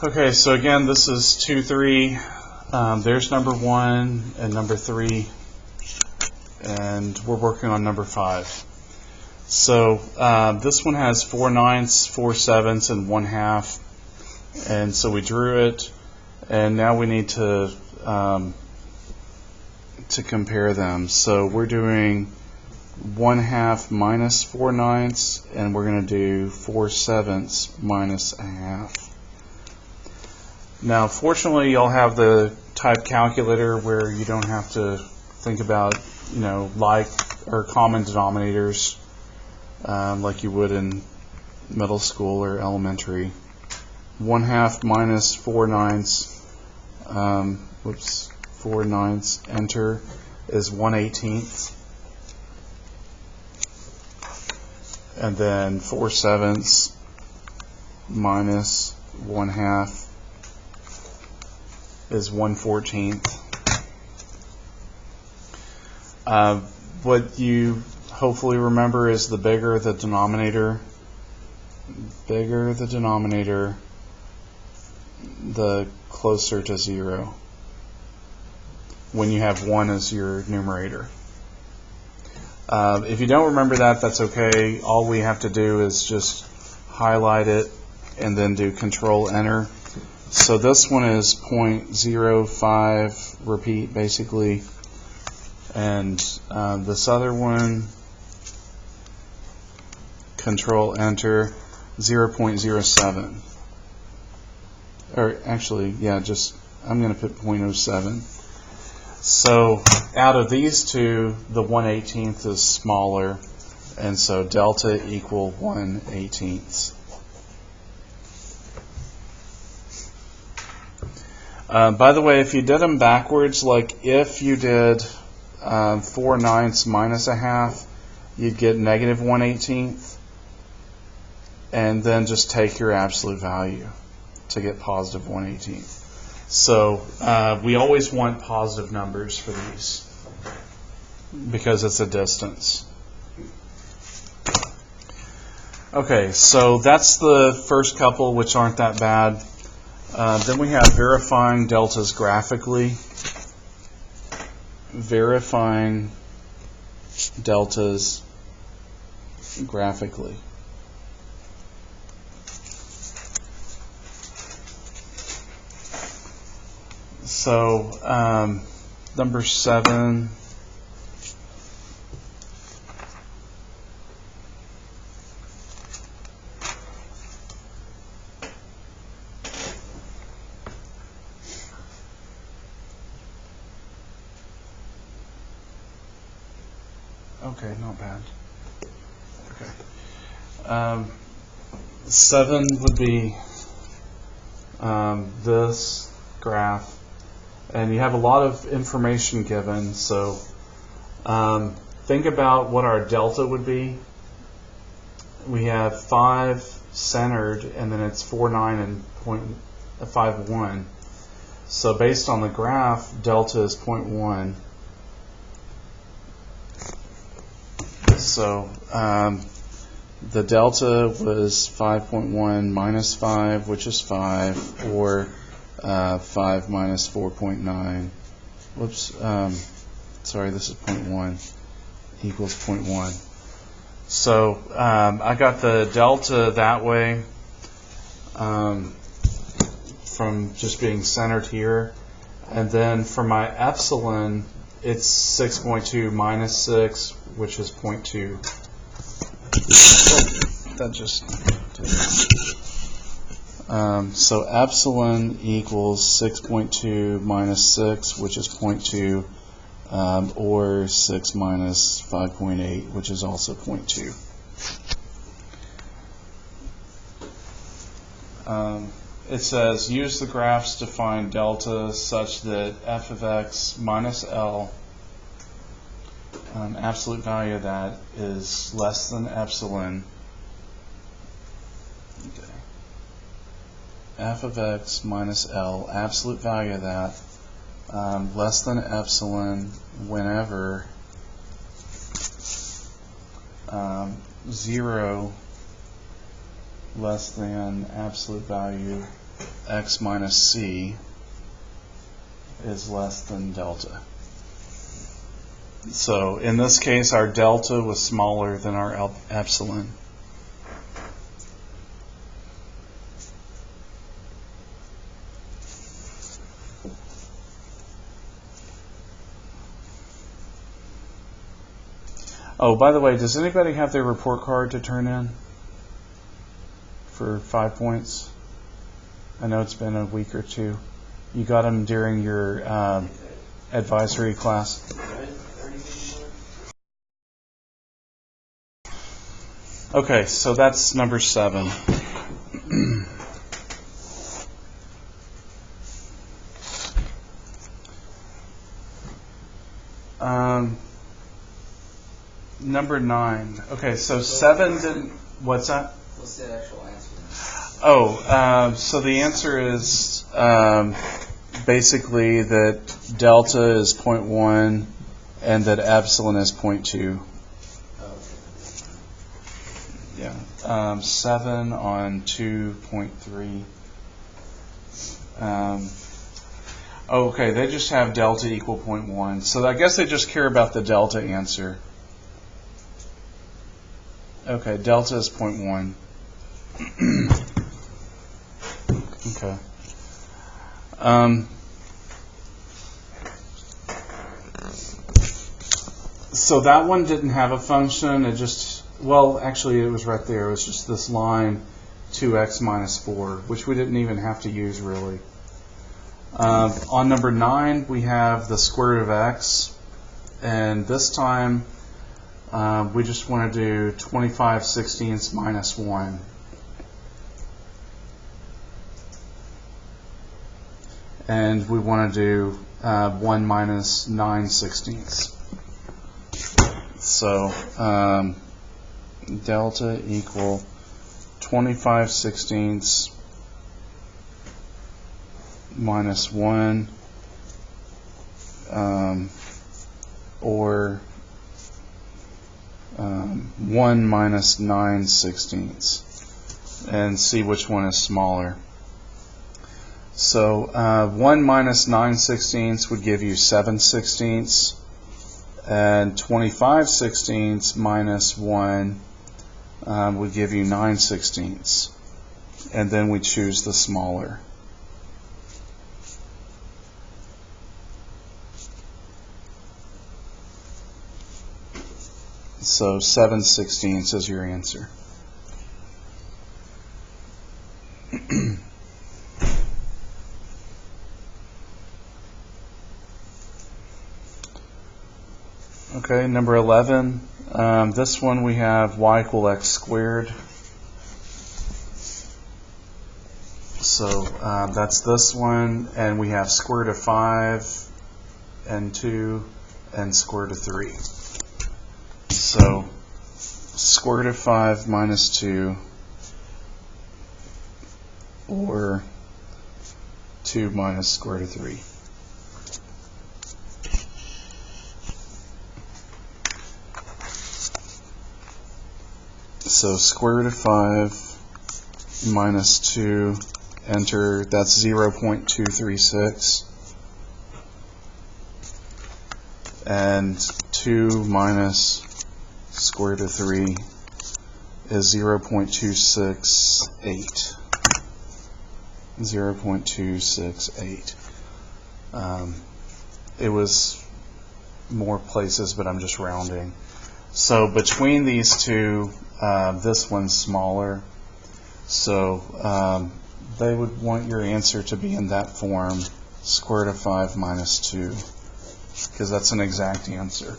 Okay, so again, this is 2, 3. There's number 1 and number 3, and we're working on number 5. So this one has 4 9ths, 4 7ths, and 1/2, and so we drew it, and now we need to compare them. So we're doing 1/2 minus 4 9ths, and we're going to do 4 7ths minus 1/2. Now, fortunately, you'll have the type calculator where you don't have to think about, like or common denominators like you would in middle school or elementary. 1/2 minus 4 9ths, 4 9ths, enter, is 1/18. And then 4 7ths minus 1/2 is 1/14. What you hopefully remember is the bigger the denominator, the closer to 0 when you have 1 as your numerator. If you don't remember that, that's okay. All we have to do is just highlight it and then do Control Enter. So this one is 0.05 repeat, basically, and this other one, Control Enter, 0.07. Or actually, yeah, I'm going to put 0.07. So out of these two, the 1/18 is smaller, and so delta equal 1/18. By the way, if you did them backwards, like if you did 4 9ths minus 1/2, you'd get negative 1/18, and then just take your absolute value to get positive 1/18. So we always want positive numbers for these because it's a distance. Okay, so that's the first couple, which aren't that bad. Then we have verifying deltas graphically. Verifying deltas graphically. So number 7. Okay, not bad. Okay. 7 would be this graph, and you have a lot of information given, so think about what our delta would be. We have 5 centered, and then it's 4 9 and 5 1. So based on the graph, delta is 0.1. So the delta was 5.1 minus 5, which is 5, or 5 minus 4.9. Whoops, sorry, this is 0.1 equals 0.1. So I got the delta that way from just being centered here. And then for my epsilon, it's 6.2 minus 6, which is 0.2. That just did it. So epsilon equals 6.2 minus 6, which is 0.2, or 6 minus 5.8, which is also 0.2. It says, use the graphs to find delta such that f of x minus L, absolute value of that, is less than epsilon. Okay. F of x minus L, absolute value of that, less than epsilon whenever 0 less than absolute value x minus c is less than delta. So in this case, our delta was smaller than our epsilon. Oh, by the way, does anybody have their report card to turn in for 5 points? I know it's been a week or two. You got them during your advisory class? Okay, so that's number 7. Number 9. Okay, so 7 didn't. What's that? What's the actual answer? Oh, so the answer is basically that delta is 0.1 and that epsilon is 0.2. Yeah, 7 on 2.3. Okay, they just have delta equal 0.1. So I guess they just care about the delta answer. Okay, delta is 0.1. Okay. So that one didn't have a function. It just, well, actually it was right there. It was just this line 2x minus 4, which we didn't even have to use really. On number 9, we have the square root of x. And this time, we just want to do 25/16 minus 1. And we want to do 1 minus 9/16. So delta equal 25/16 minus 1 or 1 minus 9/16, and see which one is smaller. So 1 minus 9/16 would give you 7/16, and 25/16 minus 1 would give you 9/16, and then we choose the smaller. So 7/16 is your answer. Okay, number 11. This one we have y equal x squared. So that's this one, and we have square root of 5 and 2 and square root of 3. So square root of 5 minus 2 or 2 minus square root of 3. So square root of 5 minus 2, enter, that's 0.236. And 2 minus square root of 3 is 0.268. 0.268. It was more places, but I'm just rounding. So between these two, this one's smaller. So they would want your answer to be in that form, square root of 5 minus 2, because that's an exact answer.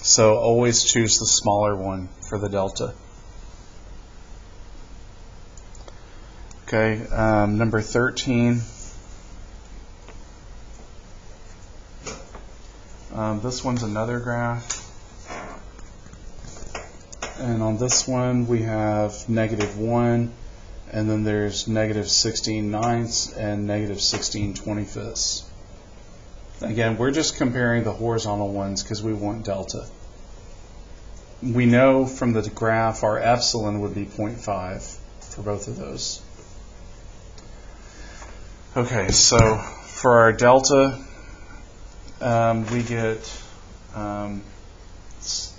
So always choose the smaller one for the delta. Okay, number 13. This one's another graph. And on this one, we have -1, and then there's -16 and -16 25ths. Again, we're just comparing the horizontal ones because we want delta. We know from the graph our epsilon would be 0.5 for both of those. Okay, so for our delta, we get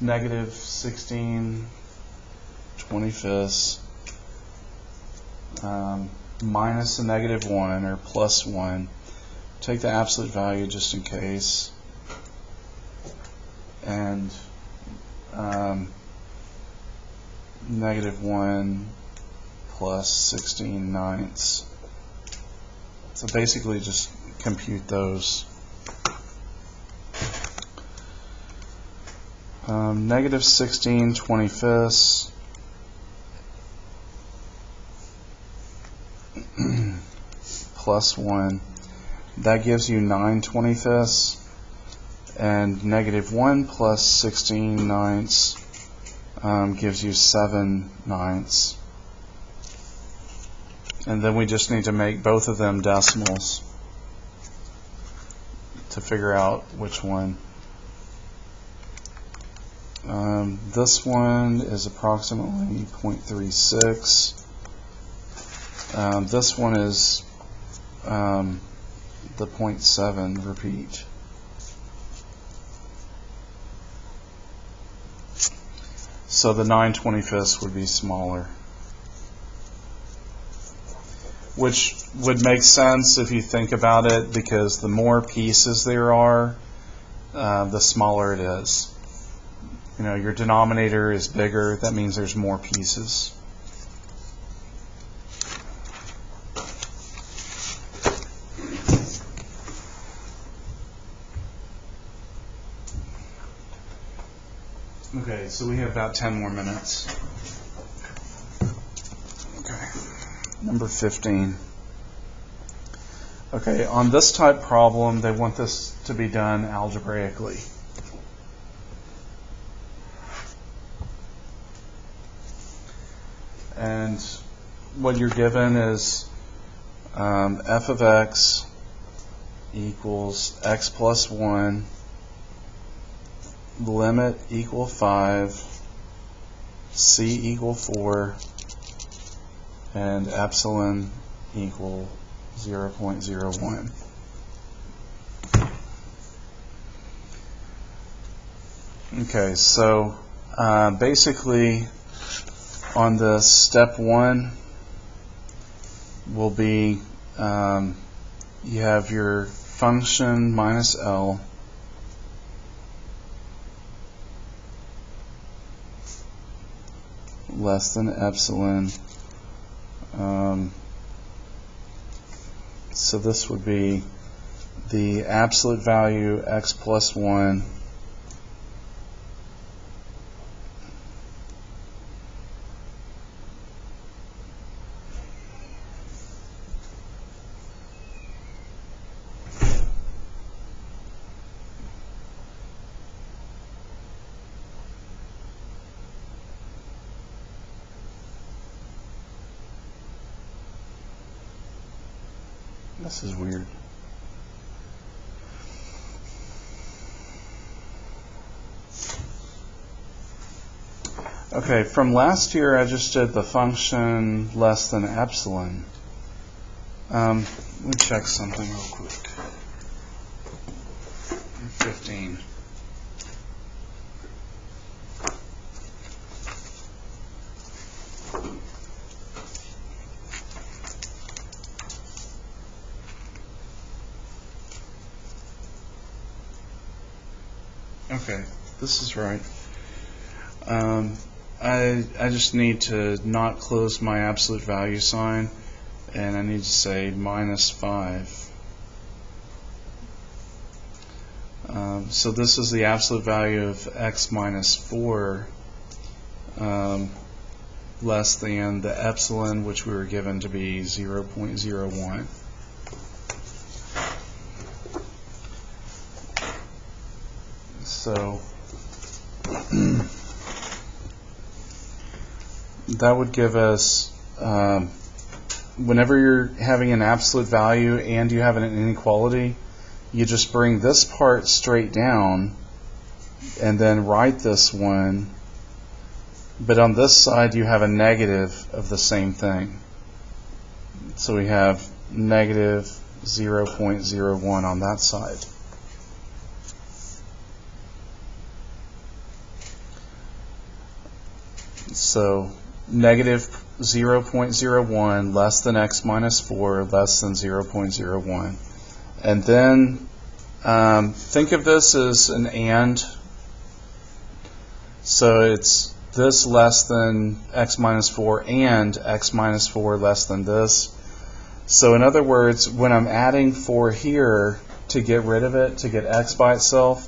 -16 25ths minus a -1 or +1. Take the absolute value just in case, and -1 plus 16/9. So basically just compute those. -16 25ths plus 1. That gives you 9 25ths, and -1 plus 16/9 gives you 7/9. And then we just need to make both of them decimals to figure out which one. This one is approximately 0.36. This one is the 0.7 repeat. So the 9 25ths would be smaller, which would make sense if you think about it, because the more pieces there are, the smaller it is. You know, your denominator is bigger, that means there's more pieces. Okay, so we have about 10 more minutes. Okay, number 15. Okay, on this type problem, they want this to be done algebraically. And what you're given is f of x equals x plus 1, limit equal 5, c equal 4, and epsilon equal 0.01. Okay, so basically on the step 1 will be you have your function minus L less than epsilon. So this would be the absolute value x plus 1 This is weird. Okay, from last year I just did the function less than epsilon. Let me check something real quick. 15. Okay, this is right. I just need to not close my absolute value sign, and I need to say minus 5. So this is the absolute value of x minus 4 less than the epsilon, which we were given to be 0.01. So that would give us, whenever you're having an absolute value and you have an inequality, you just bring this part straight down and then write this one, but on this side you have a negative of the same thing. So we have negative 0.01 on that side. So negative 0.01 less than x minus 4 less than 0.01. And then think of this as an and. So it's this less than x minus 4 and x minus 4 less than this. So in other words, when I'm adding 4 here to get rid of it, to get x by itself,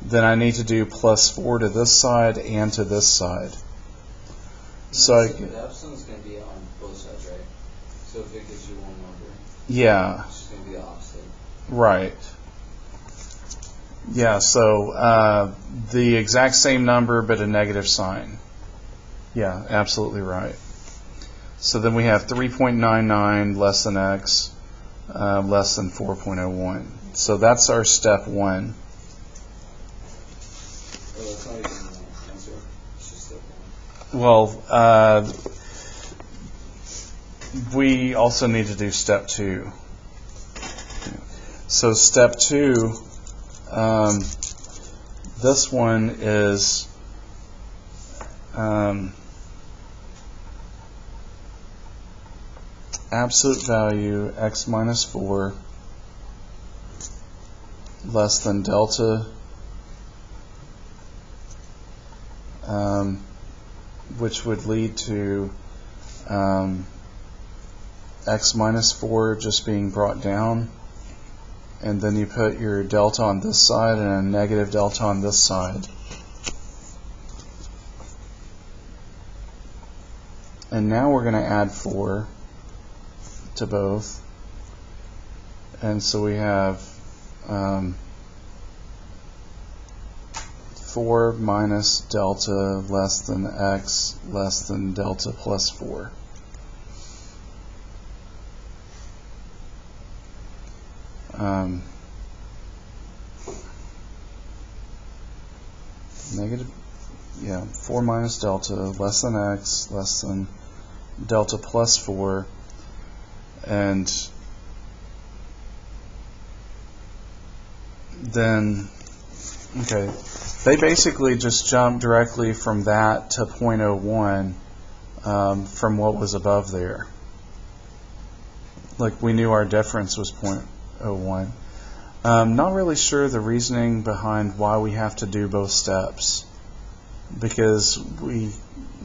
then I need to do plus 4 to this side and to this side. So the epsilon is going to be on both sides, right? So if it gives you one number, yeah, it's just going to be the opposite. Right. Yeah, so the exact same number but a negative sign. Yeah, absolutely right. So then we have 3.99 less than x less than 4.01. So that's our step 1. Oh, that's not even the answer. It's just step 1. Well, we also need to do step 2. So step 2, this one is absolute value x minus 4 less than delta, which would lead to x minus 4 just being brought down, and then you put your delta on this side and a negative delta on this side. And now we're going to add 4 to both, and so we have 4 minus delta less than x less than delta plus 4. Negative, 4 minus delta less than x less than delta plus 4, and then, okay, they basically just jump directly from that to 0.01 from what was above there. Like, we knew our difference was 0.01. Not really sure the reasoning behind why we have to do both steps, because we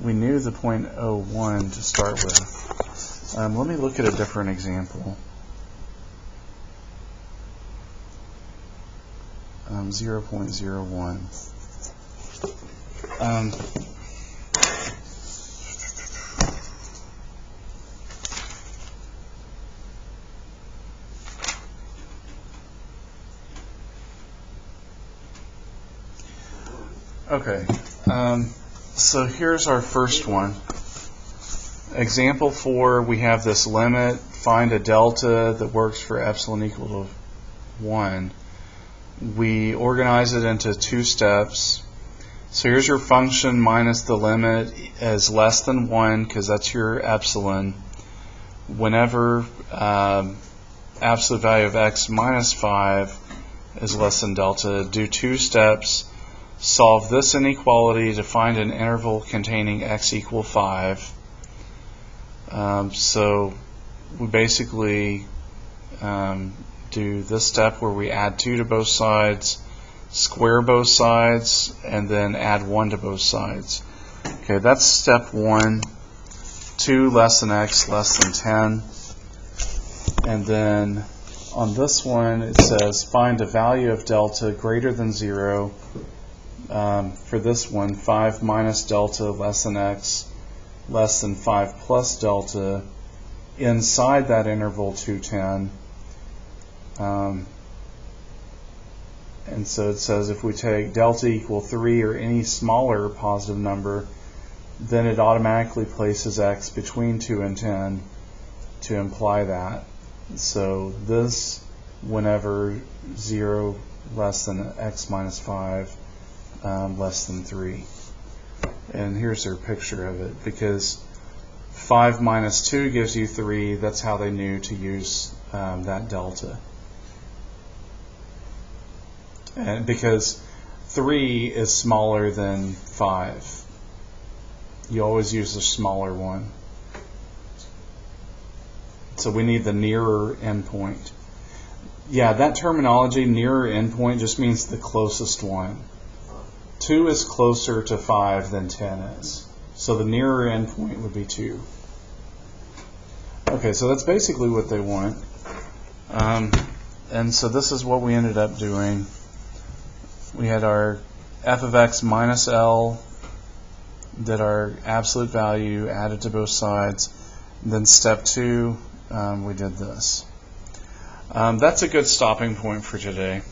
knew the 0.01 to start with. Let me look at a different example. 0.01. Okay, so here's our first one. Example 4, we have this limit, find a delta that works for epsilon equal to 1. We organize it into 2 steps. So here's your function minus the limit as less than 1, because that's your epsilon. Whenever absolute value of x minus 5 is less than delta, do 2 steps. Solve this inequality to find an interval containing x equal 5. So we basically do this step where we add 2 to both sides, square both sides, and then add 1 to both sides. Okay, that's step 1. 2 less than x less than 10. And then on this one it says find a value of delta greater than 0. For this one, 5 minus delta less than x less than 5 plus delta inside that interval 2, 10. And so it says if we take delta equal 3 or any smaller positive number, then it automatically places x between 2 and 10 to imply that. So this, whenever 0 less than x minus 5, less than 3. And here's their picture of it, because 5 minus 2 gives you 3. That's how they knew to use that delta. And because 3 is smaller than 5. You always use the smaller one. So we need the nearer endpoint. Yeah, that terminology, nearer endpoint, just means the closest one. 2 is closer to 5 than 10 is. So the nearer endpoint would be 2. Okay, so that's basically what they want. And so this is what we ended up doing. We had our f of x minus L, did our absolute value, added to both sides. Then step 2, we did this. That's a good stopping point for today.